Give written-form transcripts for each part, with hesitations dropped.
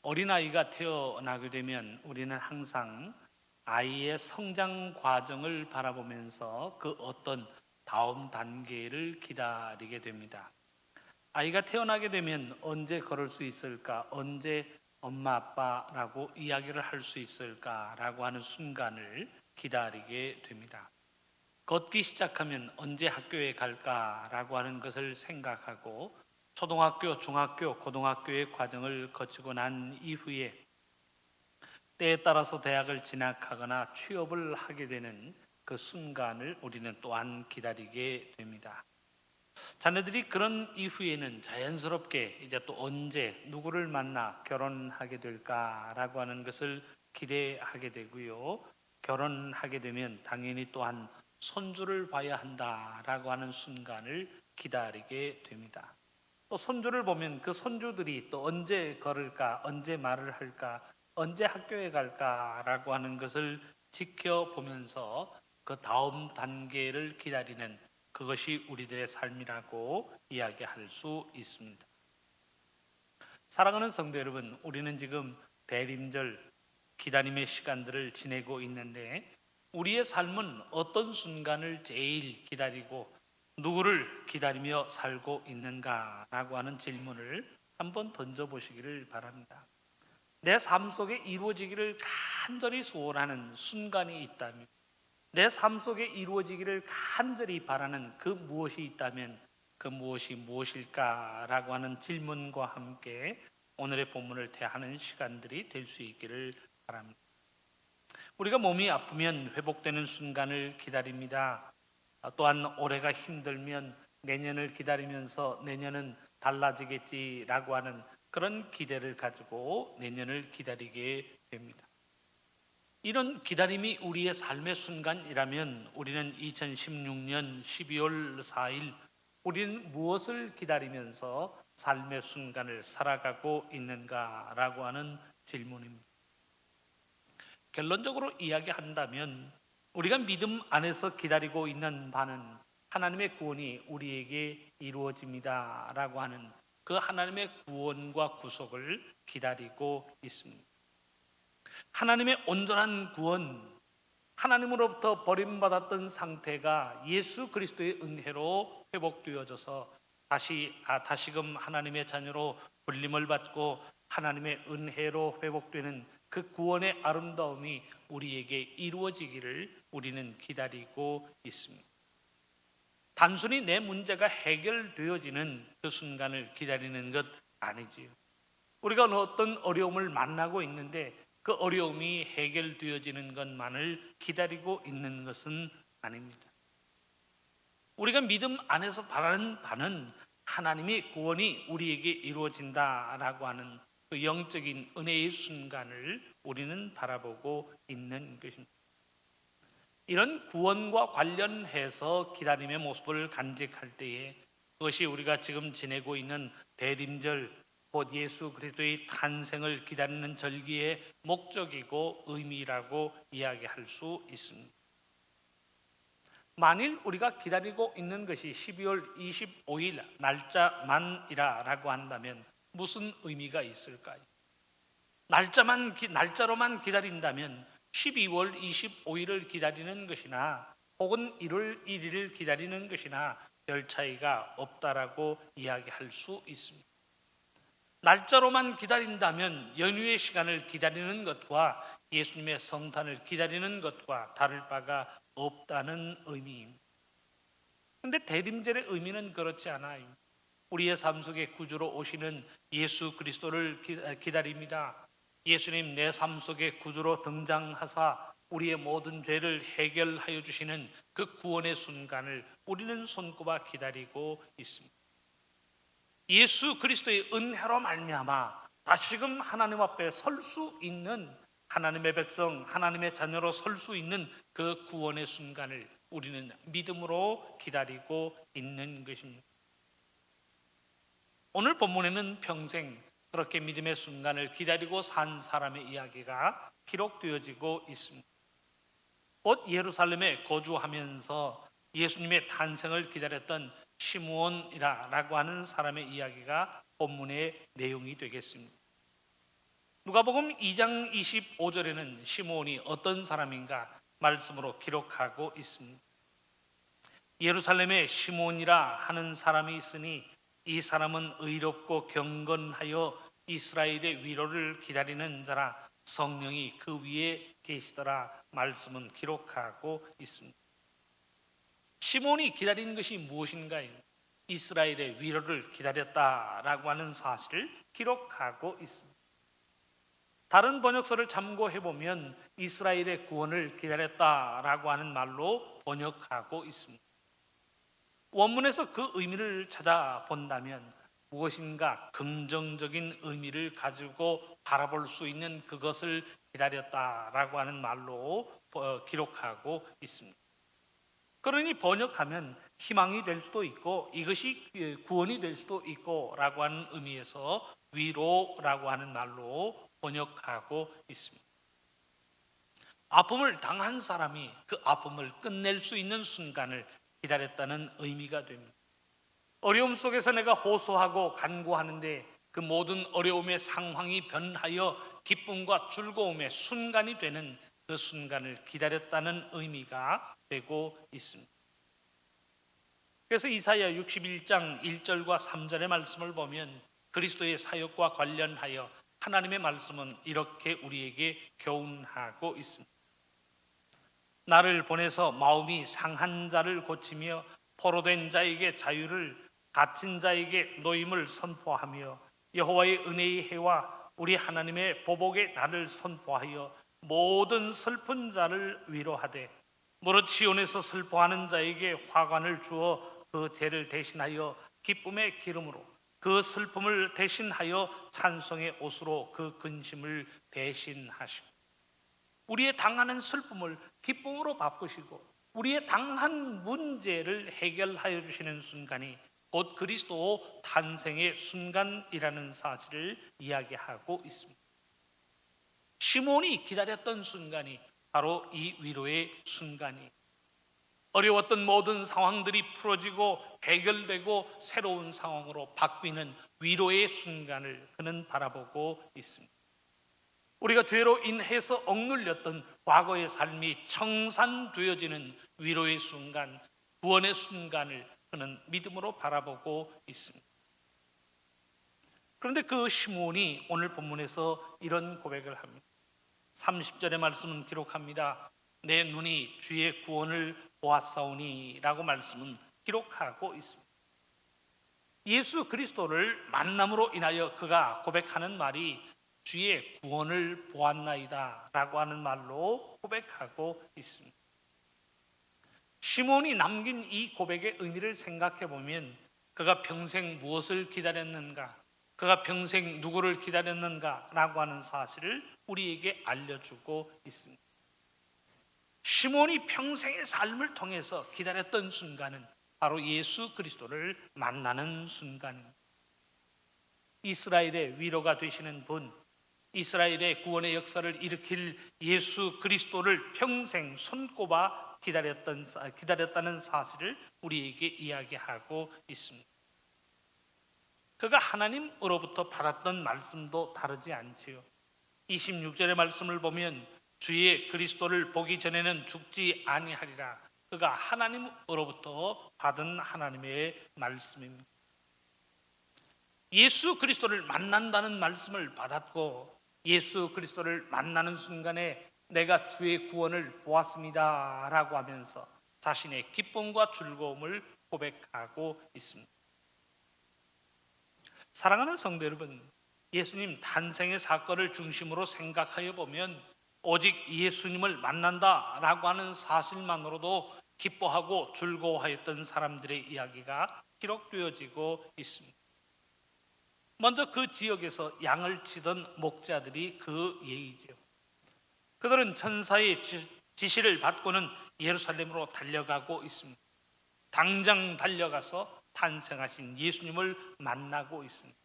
어린아이가 태어나게 되면 우리는 항상 아이의 성장 과정을 바라보면서 그 어떤 다음 단계를 기다리게 됩니다. 아이가 태어나게 되면 언제 걸을 수 있을까? 언제 엄마 아빠라고 이야기를 할 수 있을까라고 하는 순간을 기다리게 됩니다. 걷기 시작하면 언제 학교에 갈까라고 하는 것을 생각하고 초등학교, 중학교, 고등학교의 과정을 거치고 난 이후에 때에 따라서 대학을 진학하거나 취업을 하게 되는 그 순간을 우리는 또한 기다리게 됩니다. 자녀들이 그런 이후에는 자연스럽게 이제 또 언제 누구를 만나 결혼하게 될까라고 하는 것을 기대하게 되고요. 결혼하게 되면 당연히 또한 손주를 봐야 한다라고 하는 순간을 기다리게 됩니다. 또 손주를 보면 그 손주들이 또 언제 걸을까, 언제 말을 할까, 언제 학교에 갈까라고 하는 것을 지켜보면서 그 다음 단계를 기다리는 그것이 우리들의 삶이라고 이야기할 수 있습니다. 사랑하는 성도 여러분, 우리는 지금 대림절 기다림의 시간들을 지내고 있는데 우리의 삶은 어떤 순간을 제일 기다리고 누구를 기다리며 살고 있는가라고 하는 질문을 한번 던져보시기를 바랍니다. 내 삶 속에 이루어지기를 간절히 소원하는 순간이 있다면, 내 삶 속에 이루어지기를 간절히 바라는 그 무엇이 있다면 그 무엇이 무엇일까라고 하는 질문과 함께 오늘의 본문을 대하는 시간들이 될 수 있기를 바랍니다. 우리가 몸이 아프면 회복되는 순간을 기다립니다. 또한 올해가 힘들면 내년을 기다리면서 내년은 달라지겠지라고 하는 그런 기대를 가지고 내년을 기다리게 됩니다. 이런 기다림이 우리의 삶의 순간이라면 우리는 2016년 12월 4일 우리는 무엇을 기다리면서 삶의 순간을 살아가고 있는가라고 하는 질문입니다. 결론적으로 이야기한다면 우리가 믿음 안에서 기다리고 있는 바는 하나님의 구원이 우리에게 이루어집니다라고 하는 그 하나님의 구원과 구속을 기다리고 있습니다. 하나님의 온전한 구원, 하나님으로부터 버림받았던 상태가 예수 그리스도의 은혜로 회복되어져서 다시금 하나님의 자녀로 불림을 받고 하나님의 은혜로 회복되는 그 구원의 아름다움이 우리에게 이루어지기를 우리는 기다리고 있습니다. 단순히 내 문제가 해결되어지는 그 순간을 기다리는 것 아니지요. 우리가 어떤 어려움을 만나고 있는데 그 어려움이 해결되어지는 것만을 기다리고 있는 것은 아닙니다. 우리가 믿음 안에서 바라는 바는 하나님의 구원이 우리에게 이루어진다라고 하는 그 영적인 은혜의 순간을 우리는 바라보고 있는 것입니다. 이런 구원과 관련해서 기다림의 모습을 간직할 때에 그것이 우리가 지금 지내고 있는 대림절 곧 예수 그리스도의 탄생을 기다리는 절기의 목적이고 의미라고 이야기할 수 있습니다. 만일 우리가 기다리고 있는 것이 12월 25일 날짜만이라고 한다면 무슨 의미가 있을까요? 날짜로만 기다린다면 12월 25일을 기다리는 것이나 혹은 1월 1일을 기다리는 것이나 별 차이가 없다라고 이야기할 수 있습니다. 날짜로만 기다린다면 연휴의 시간을 기다리는 것과 예수님의 성탄을 기다리는 것과 다를 바가 없다는 의미입니다. 그런데 대림절의 의미는 그렇지 않아요. 우리의 삶 속에 구주로 오시는 예수 그리스도를 기다립니다. 예수님 내 삶 속에 구주로 등장하사 우리의 모든 죄를 해결하여 주시는 그 구원의 순간을 우리는 손꼽아 기다리고 있습니다. 예수 그리스도의 은혜로 말미암아 다시금 하나님 앞에 설 수 있는 하나님의 백성, 하나님의 자녀로 설 수 있는 그 구원의 순간을 우리는 믿음으로 기다리고 있는 것입니다. 오늘 본문에는 평생 그렇게 믿음의 순간을 기다리고 산 사람의 이야기가 기록되어지고 있습니다. 곧 예루살렘에 거주하면서 예수님의 탄생을 기다렸던 시므온이라고 하는 사람의 이야기가 본문의 내용이 되겠습니다. 누가복음 2장 25절에는 시므온이 어떤 사람인가 말씀으로 기록하고 있습니다. 예루살렘에 시므온이라 하는 사람이 있으니 이 사람은 의롭고 경건하여 이스라엘의 위로를 기다리는 자라, 성령이 그 위에 계시더라 말씀은 기록하고 있습니다. 시므온이 기다린 것이 무엇인가요? 이스라엘의 위로를 기다렸다라고 하는 사실을 기록하고 있습니다. 다른 번역서를 참고해 보면 이스라엘의 구원을 기다렸다라고 하는 말로 번역하고 있습니다. 원문에서 그 의미를 찾아본다면 무엇인가 긍정적인 의미를 가지고 바라볼 수 있는 그것을 기다렸다라고 하는 말로 기록하고 있습니다. 그러니 번역하면 희망이 될 수도 있고 이것이 구원이 될 수도 있고 라고 하는 의미에서 위로라고 하는 말로 번역하고 있습니다. 아픔을 당한 사람이 그 아픔을 끝낼 수 있는 순간을 기다렸다는 의미가 됩니다. 어려움 속에서 내가 호소하고 간구하는데 그 모든 어려움의 상황이 변하여 기쁨과 즐거움의 순간이 되는 그 순간을 기다렸다는 의미가 되고 있습니다. 그래서 이사야 61장 1절과 3절의 말씀을 보면 그리스도의 사역과 관련하여 하나님의 말씀은 이렇게 우리에게 교훈하고 있습니다. 나를 보내서 마음이 상한 자를 고치며 포로된 자에게 자유를, 갇힌 자에게 노임을 선포하며 여호와의 은혜의 해와 우리 하나님의 보복의 날을 선포하여 모든 슬픈 자를 위로하되 무릇 시온에서 슬퍼하는 자에게 화관을 주어 그 죄를 대신하여 기쁨의 기름으로, 그 슬픔을 대신하여 찬송의 옷으로 그 근심을 대신하시고, 우리의 당하는 슬픔을 기쁨으로 바꾸시고 우리의 당한 문제를 해결하여 주시는 순간이 곧 그리스도 탄생의 순간이라는 사실을 이야기하고 있습니다. 시몬이 기다렸던 순간이 바로 이 위로의 순간이, 어려웠던 모든 상황들이 풀어지고 해결되고 새로운 상황으로 바뀌는 위로의 순간을 그는 바라보고 있습니다. 우리가 죄로 인해서 억눌렸던 과거의 삶이 청산되어지는 위로의 순간, 구원의 순간을 그는 믿음으로 바라보고 있습니다. 그런데 그 시므온이 오늘 본문에서 이런 고백을 합니다. 30절의 말씀은 기록합니다. 내 눈이 주의 구원을 보았사오니 라고 말씀은 기록하고 있습니다. 예수 그리스도를 만남으로 인하여 그가 고백하는 말이 주의 구원을 보았나이다 라고 하는 말로 고백하고 있습니다. 시몬이 남긴 이 고백의 의미를 생각해 보면 그가 평생 무엇을 기다렸는가, 그가 평생 누구를 기다렸는가 라고 하는 사실을 우리에게 알려주고 있습니다. 시몬이 평생의 삶을 통해서 기다렸던 순간은 바로 예수 그리스도를 만나는 순간입니다. 이스라엘의 위로가 되시는 분, 이스라엘의 구원의 역사를 일으킬 예수 그리스도를 평생 손꼽아 기다렸다는 사실을 우리에게 이야기하고 있습니다. 그가 하나님으로부터 받았던 말씀도 다르지 않지요. 26절의 말씀을 보면 주의 그리스도를 보기 전에는 죽지 아니하리라. 그가 하나님으로부터 받은 하나님의 말씀입니다. 예수 그리스도를 만난다는 말씀을 받았고 예수 그리스도를 만나는 순간에 내가 주의 구원을 보았습니다 라고 하면서 자신의 기쁨과 즐거움을 고백하고 있습니다. 사랑하는 성도 여러분, 예수님 탄생의 사건을 중심으로 생각하여 보면 오직 예수님을 만난다라고 하는 사실만으로도 기뻐하고 즐거워하였던 사람들의 이야기가 기록되어지고 있습니다. 먼저 그 지역에서 양을 치던 목자들이 그 예이죠. 그들은 천사의 지시를 받고는 예루살렘으로 달려가고 있습니다. 당장 달려가서 탄생하신 예수님을 만나고 있습니다.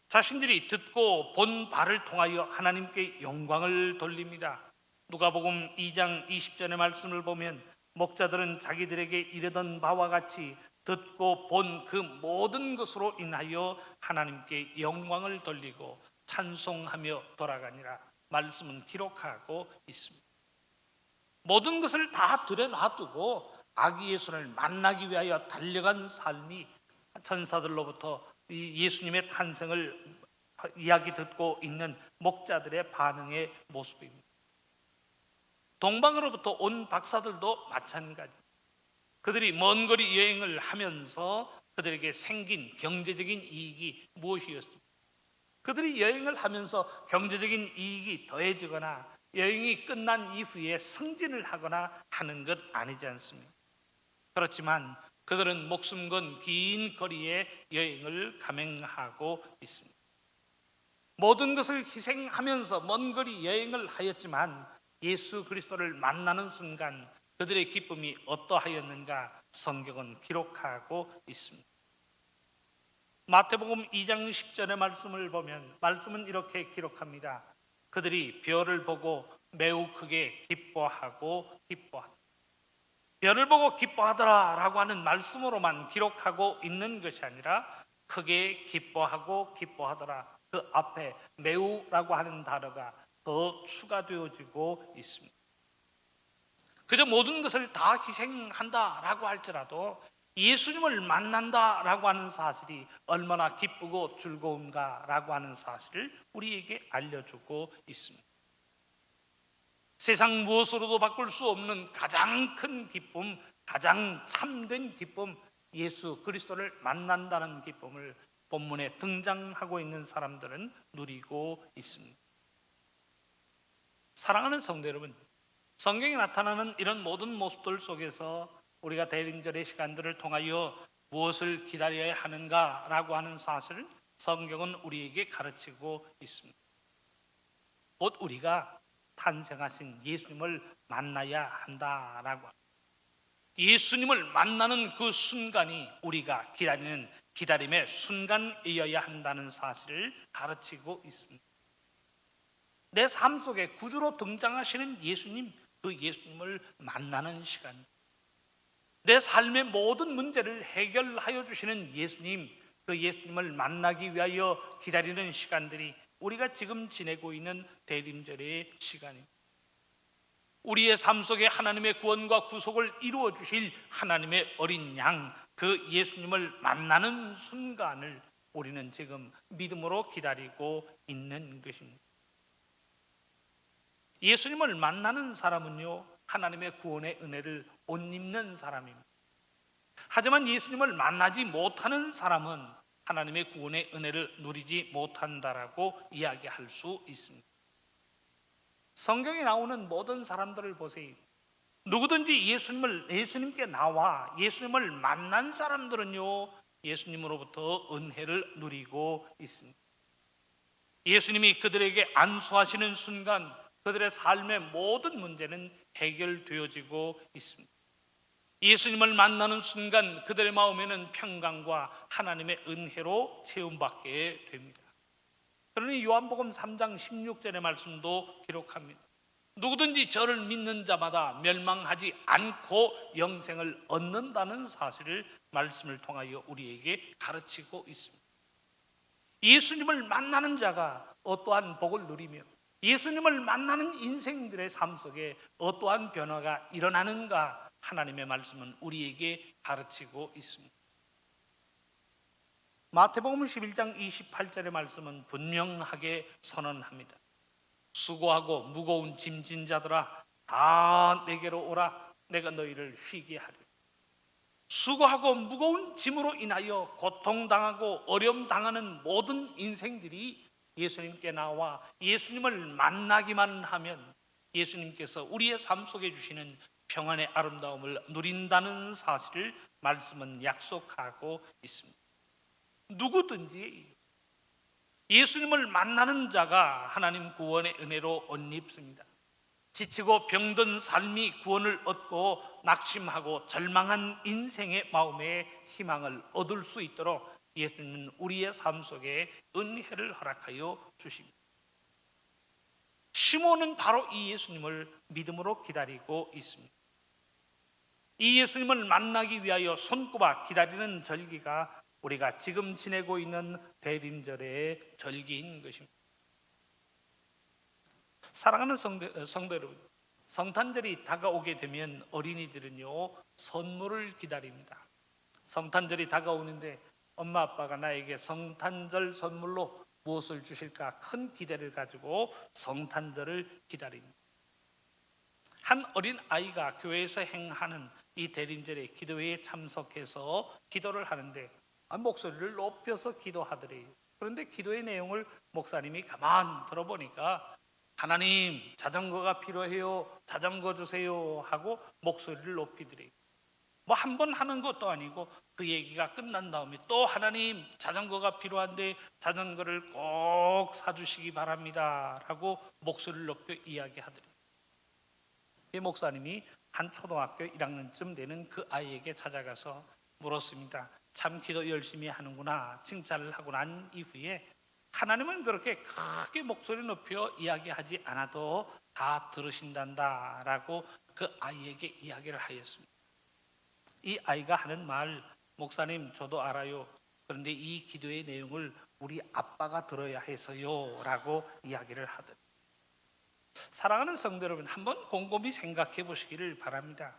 자신들이 듣고 본 바를 통하여 하나님께 영광을 돌립니다. 누가복음 2장 20절의 말씀을 보면 목자들은 자기들에게 이르던 바와 같이 듣고 본 그 모든 것으로 인하여 하나님께 영광을 돌리고 찬송하며 돌아가니라. 말씀은 기록하고 있습니다. 모든 것을 다 들여놔두고 아기 예수를 만나기 위하여 달려간 삶이 천사들로부터 이 예수님의 탄생을 이야기 듣고 있는 목자들의 반응의 모습입니다. 동방으로부터 온 박사들도 마찬가지. 그들이 먼 거리 여행을 하면서 그들에게 생긴 경제적인 이익이 무엇이었습니까? 그들이 여행을 하면서 경제적인 이익이 더해지거나 여행이 끝난 이후에 승진을 하거나 하는 것 아니지 않습니까? 그렇지만 그들은 목숨 건 긴 거리의 여행을 감행하고 있습니다. 모든 것을 희생하면서 먼 거리 여행을 하였지만 예수 그리스도를 만나는 순간 그들의 기쁨이 어떠하였는가 성경은 기록하고 있습니다. 마태복음 2장 10절의 말씀을 보면 말씀은 이렇게 기록합니다. 그들이 별을 보고 매우 크게 기뻐하고 기뻐하더라. 별을 보고 기뻐하더라 라고 하는 말씀으로만 기록하고 있는 것이 아니라 크게 기뻐하고 기뻐하더라, 그 앞에 매우라고 하는 단어가 더 추가되어지고 있습니다. 그저 모든 것을 다 희생한다라고 할지라도 예수님을 만난다라고 하는 사실이 얼마나 기쁘고 즐거운가라고 하는 사실을 우리에게 알려주고 있습니다. 세상 무엇으로도 바꿀 수 없는 가장 큰 기쁨, 가장 참된 기쁨, 예수 그리스도를 만난다는 기쁨을 본문에 등장하고 있는 사람들은 누리고 있습니다. 사랑하는 성도 여러분, 성경에 나타나는 이런 모든 모습들 속에서 우리가 대림절의 시간들을 통하여 무엇을 기다려야 하는가라고 하는 사실을 성경은 우리에게 가르치고 있습니다. 곧 우리가 탄생하신 예수님을 만나야 한다라고, 예수님을 만나는 그 순간이 우리가 기다리는 기다림의 순간이어야 한다는 사실을 가르치고 있습니다. 내 삶 속에 구주로 등장하시는 예수님, 그 예수님을 만나는 시간, 내 삶의 모든 문제를 해결하여 주시는 예수님, 그 예수님을 만나기 위하여 기다리는 시간들이 우리가 지금 지내고 있는 대림절의 시간입니다. 우리의 삶 속에 하나님의 구원과 구속을 이루어 주실 하나님의 어린 양, 그 예수님을 만나는 순간을 우리는 지금 믿음으로 기다리고 있는 것입니다. 예수님을 만나는 사람은요, 하나님의 구원의 은혜를 못 입는 사람입니다. 하지만 예수님을 만나지 못하는 사람은 하나님의 구원의 은혜를 누리지 못한다라고 이야기할 수 있습니다. 성경에 나오는 모든 사람들을 보세요. 누구든지 예수님께 나와 예수님을 만난 사람들은요, 예수님으로부터 은혜를 누리고 있습니다. 예수님이 그들에게 안수하시는 순간 그들의 삶의 모든 문제는 해결되어지고 있습니다. 예수님을 만나는 순간 그들의 마음에는 평강과 하나님의 은혜로 채움받게 됩니다. 그러니 요한복음 3장 16절의 말씀도 기록합니다. 누구든지 저를 믿는 자마다 멸망하지 않고 영생을 얻는다는 사실을 말씀을 통하여 우리에게 가르치고 있습니다. 예수님을 만나는 자가 어떠한 복을 누리며 예수님을 만나는 인생들의 삶 속에 어떠한 변화가 일어나는가, 하나님의 말씀은 우리에게 가르치고 있습니다. 마태복음 11장 28절의 말씀은 분명하게 선언합니다. 수고하고 무거운 짐진 자들아, 다 내게로 오라. 내가 너희를 쉬게 하리라. 수고하고 무거운 짐으로 인하여 고통당하고 어려움당하는 모든 인생들이 예수님께 나와 예수님을 만나기만 하면 예수님께서 우리의 삶 속에 주시는 평안의 아름다움을 누린다는 사실을 말씀은 약속하고 있습니다. 누구든지 예수님을 만나는 자가 하나님 구원의 은혜로 옷 입습니다. 지치고 병든 삶이 구원을 얻고 낙심하고 절망한 인생의 마음에 희망을 얻을 수 있도록 예수님은 우리의 삶 속에 은혜를 허락하여 주십니다. 시몬은 바로 이 예수님을 믿음으로 기다리고 있습니다. 이 예수님을 만나기 위하여 손꼽아 기다리는 절기가 우리가 지금 지내고 있는 대림절의 절기인 것입니다. 사랑하는 성도 여러분, 성탄절이 다가오게 되면 어린이들은요 선물을 기다립니다. 성탄절이 다가오는데 엄마 아빠가 나에게 성탄절 선물로 무엇을 주실까 큰 기대를 가지고 성탄절을 기다립니다. 한 어린 아이가 교회에서 행하는 이 대림절에 기도회에 참석해서 기도를 하는데 목소리를 높여서 기도하더래요. 그런데 기도의 내용을 목사님이 가만 들어보니까 하나님 자전거가 필요해요, 자전거 주세요 하고 목소리를 높이더래요. 뭐 한 번 하는 것도 아니고 그 얘기가 끝난 다음에 또 하나님 자전거가 필요한데 자전거를 꼭 사주시기 바랍니다 라고 목소리를 높여 이야기하더래요. 이 목사님이 한 초등학교 1학년쯤 되는 그 아이에게 찾아가서 물었습니다. 참 기도 열심히 하는구나 칭찬을 하고 난 이후에 하나님은 그렇게 크게 목소리 높여 이야기하지 않아도 다 들으신단다 라고 그 아이에게 이야기를 하였습니다. 이 아이가 하는 말, 목사님 저도 알아요. 그런데 이 기도의 내용을 우리 아빠가 들어야 해서요 라고 이야기를 하더라고요. 사랑하는 성도 여러분, 한번 곰곰이 생각해 보시기를 바랍니다.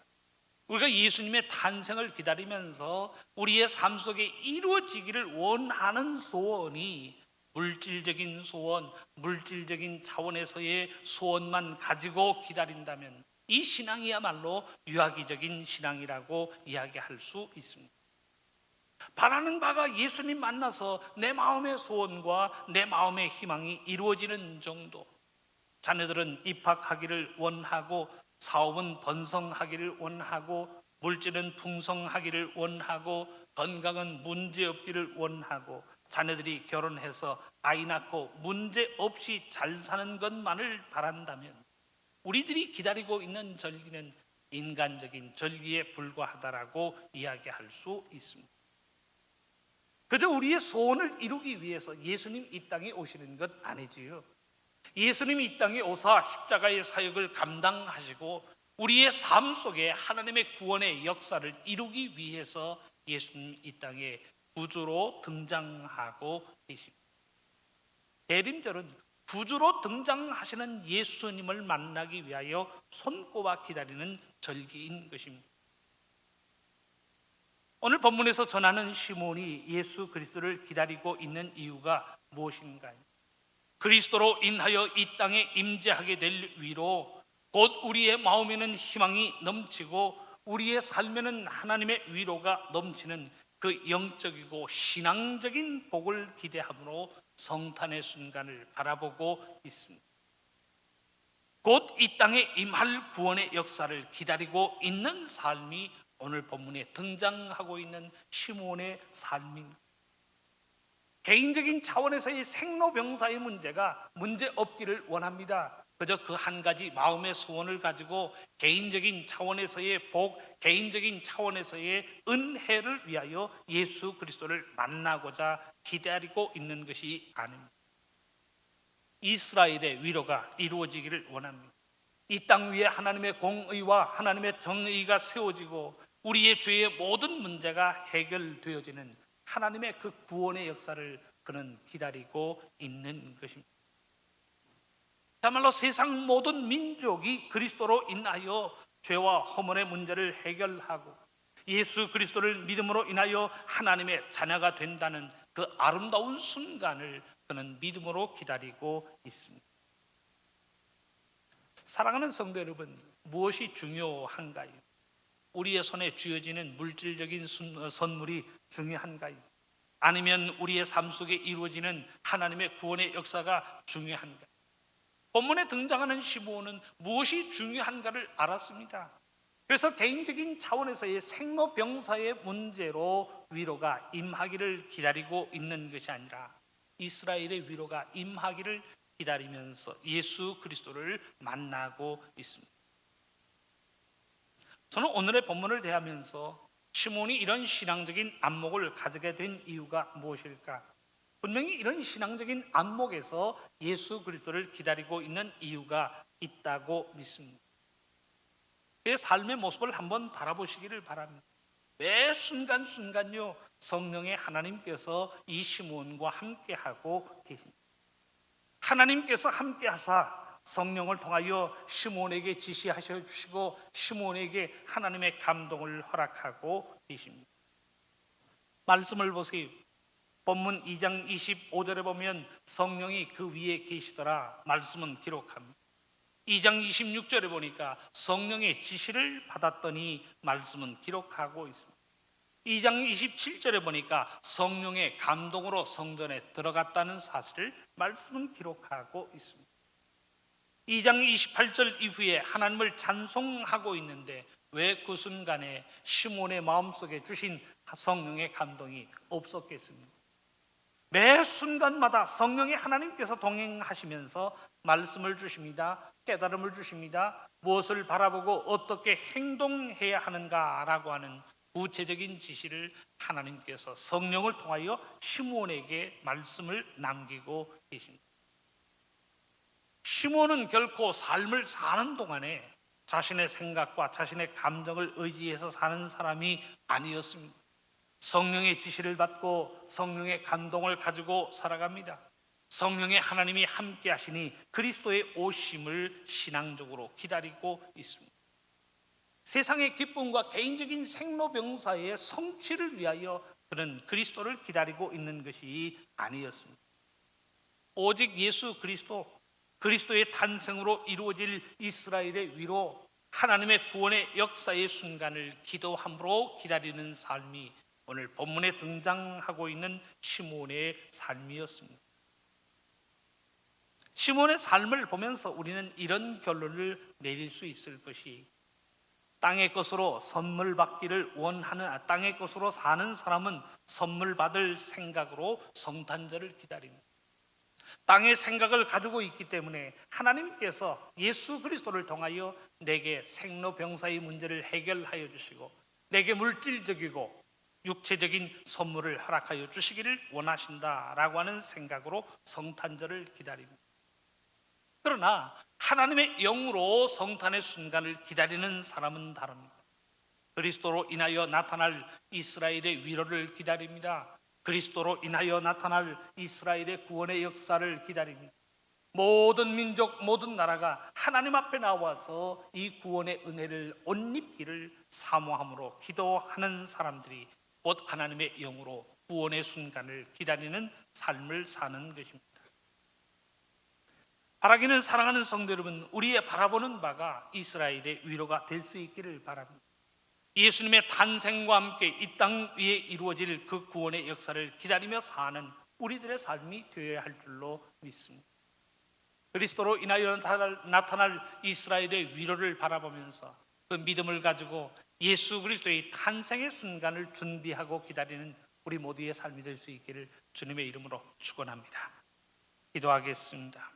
우리가 예수님의 탄생을 기다리면서 우리의 삶 속에 이루어지기를 원하는 소원이 물질적인 소원, 물질적인 차원에서의 소원만 가지고 기다린다면 이 신앙이야말로 유아기적인 신앙이라고 이야기할 수 있습니다. 바라는 바가 예수님 만나서 내 마음의 소원과 내 마음의 희망이 이루어지는 정도. 자녀들은 입학하기를 원하고 사업은 번성하기를 원하고 물질은 풍성하기를 원하고 건강은 문제없기를 원하고 자녀들이 결혼해서 아이 낳고 문제없이 잘 사는 것만을 바란다면 우리들이 기다리고 있는 절기는 인간적인 절기에 불과하다라고 이야기할 수 있습니다. 그저 우리의 소원을 이루기 위해서 예수님 이 땅에 오시는 것 아니지요. 예수님이 이 땅에 오사 십자가의 사역을 감당하시고 우리의 삶 속에 하나님의 구원의 역사를 이루기 위해서 예수님 이 땅에 구주로 등장하고 계십니다. 대림절은 구주로 등장하시는 예수님을 만나기 위하여 손꼽아 기다리는 절기인 것입니다. 오늘 본문에서 전하는 시몬이 예수 그리스도를 기다리고 있는 이유가 무엇인가요? 그리스도로 인하여 이 땅에 임재하게 될 위로, 곧 우리의 마음에는 희망이 넘치고 우리의 삶에는 하나님의 위로가 넘치는 그 영적이고 신앙적인 복을 기대함으로 성탄의 순간을 바라보고 있습니다. 곧 이 땅에 임할 구원의 역사를 기다리고 있는 삶이 오늘 본문에 등장하고 있는 시몬의 삶입니다. 개인적인 차원에서의 생로병사의 문제가 문제 없기를 원합니다. 그저 그 한 가지 마음의 소원을 가지고 개인적인 차원에서의 복, 개인적인 차원에서의 은혜를 위하여 예수 그리스도를 만나고자 기다리고 있는 것이 아닙니다. 이스라엘의 위로가 이루어지기를 원합니다. 이 땅 위에 하나님의 공의와 하나님의 정의가 세워지고 우리의 죄의 모든 문제가 해결되어지는 하나님의 그 구원의 역사를 그는 기다리고 있는 것입니다. 그야말로 세상 모든 민족이 그리스도로 인하여 죄와 허물의 문제를 해결하고 예수 그리스도를 믿음으로 인하여 하나님의 자녀가 된다는 그 아름다운 순간을 그는 믿음으로 기다리고 있습니다. 사랑하는 성도 여러분, 무엇이 중요한가요? 우리의 손에 쥐어지는 물질적인 선물이 중요한가요? 아니면 우리의 삶 속에 이루어지는 하나님의 구원의 역사가 중요한가요? 본문에 등장하는 시므온은 무엇이 중요한가를 알았습니다. 그래서 개인적인 차원에서의 생로병사의 문제로 위로가 임하기를 기다리고 있는 것이 아니라 이스라엘의 위로가 임하기를 기다리면서 예수 그리스도를 만나고 있습니다. 저는 오늘의 본문을 대하면서 시몬이 이런 신앙적인 안목을 가지게 된 이유가 무엇일까? 분명히 이런 신앙적인 안목에서 예수 그리스도를 기다리고 있는 이유가 있다고 믿습니다. 그의 삶의 모습을 한번 바라보시기를 바랍니다. 매 순간순간요 성령의 하나님께서 이 시몬과 함께하고 계십니다. 하나님께서 함께하사 성령을 통하여 시몬에게 지시하셔 주시고 시몬에게 하나님의 감동을 허락하고 계십니다. 말씀을 보세요. 본문 2장 25절에 보면 성령이 그 위에 계시더라 말씀은 기록합니다. 2장 26절에 보니까 성령의 지시를 받았더니 말씀은 기록하고 있습니다. 2장 27절에 보니까 성령의 감동으로 성전에 들어갔다는 사실을 말씀은 기록하고 있습니다. 2장 28절 이후에 하나님을 찬송하고 있는데 왜 그 순간에 시몬의 마음속에 주신 성령의 감동이 없었겠습니까? 매 순간마다 성령의 하나님께서 동행하시면서 말씀을 주십니다. 깨달음을 주십니다. 무엇을 바라보고 어떻게 행동해야 하는가라고 하는 구체적인 지시를 하나님께서 성령을 통하여 시몬에게 말씀을 남기고 계십니다. 시몬은 결코 삶을 사는 동안에 자신의 생각과 자신의 감정을 의지해서 사는 사람이 아니었습니다. 성령의 지시를 받고 성령의 감동을 가지고 살아갑니다. 성령의 하나님이 함께 하시니 그리스도의 오심을 신앙적으로 기다리고 있습니다. 세상의 기쁨과 개인적인 생로병사의 성취를 위하여 그는 그리스도를 기다리고 있는 것이 아니었습니다. 오직 예수 그리스도의 탄생으로 이루어질 이스라엘의 위로 하나님의 구원의 역사의 순간을 기도함으로 기다리는 삶이 오늘 본문에 등장하고 있는 시몬의 삶이었습니다. 시몬의 삶을 보면서 우리는 이런 결론을 내릴 수 있을 것이 땅의 것으로 선물 받기를 원하는 땅의 것으로 사는 사람은 선물 받을 생각으로 성탄절을 기다립니다. 땅의 생각을 가지고 있기 때문에 하나님께서 예수 그리스도를 통하여 내게 생로병사의 문제를 해결하여 주시고 내게 물질적이고 육체적인 선물을 허락하여 주시기를 원하신다라고 하는 생각으로 성탄절을 기다립니다. 그러나 하나님의 영으로 성탄의 순간을 기다리는 사람은 다릅니다. 그리스도로 인하여 나타날 이스라엘의 위로를 기다립니다. 그리스도로 인하여 나타날 이스라엘의 구원의 역사를 기다립니다. 모든 민족, 모든 나라가 하나님 앞에 나와서 이 구원의 은혜를 옷 입기를 사모함으로 기도하는 사람들이 곧 하나님의 영으로 구원의 순간을 기다리는 삶을 사는 것입니다. 바라기는 사랑하는 성도 여러분, 우리의 바라보는 바가 이스라엘의 위로가 될 수 있기를 바랍니다. 예수님의 탄생과 함께 이 땅 위에 이루어질 그 구원의 역사를 기다리며 사는 우리들의 삶이 되어야 할 줄로 믿습니다. 그리스도로 인하여 나타날 이스라엘의 위로를 바라보면서 그 믿음을 가지고 예수 그리스도의 탄생의 순간을 준비하고 기다리는 우리 모두의 삶이 될 수 있기를 주님의 이름으로 축원합니다. 기도하겠습니다.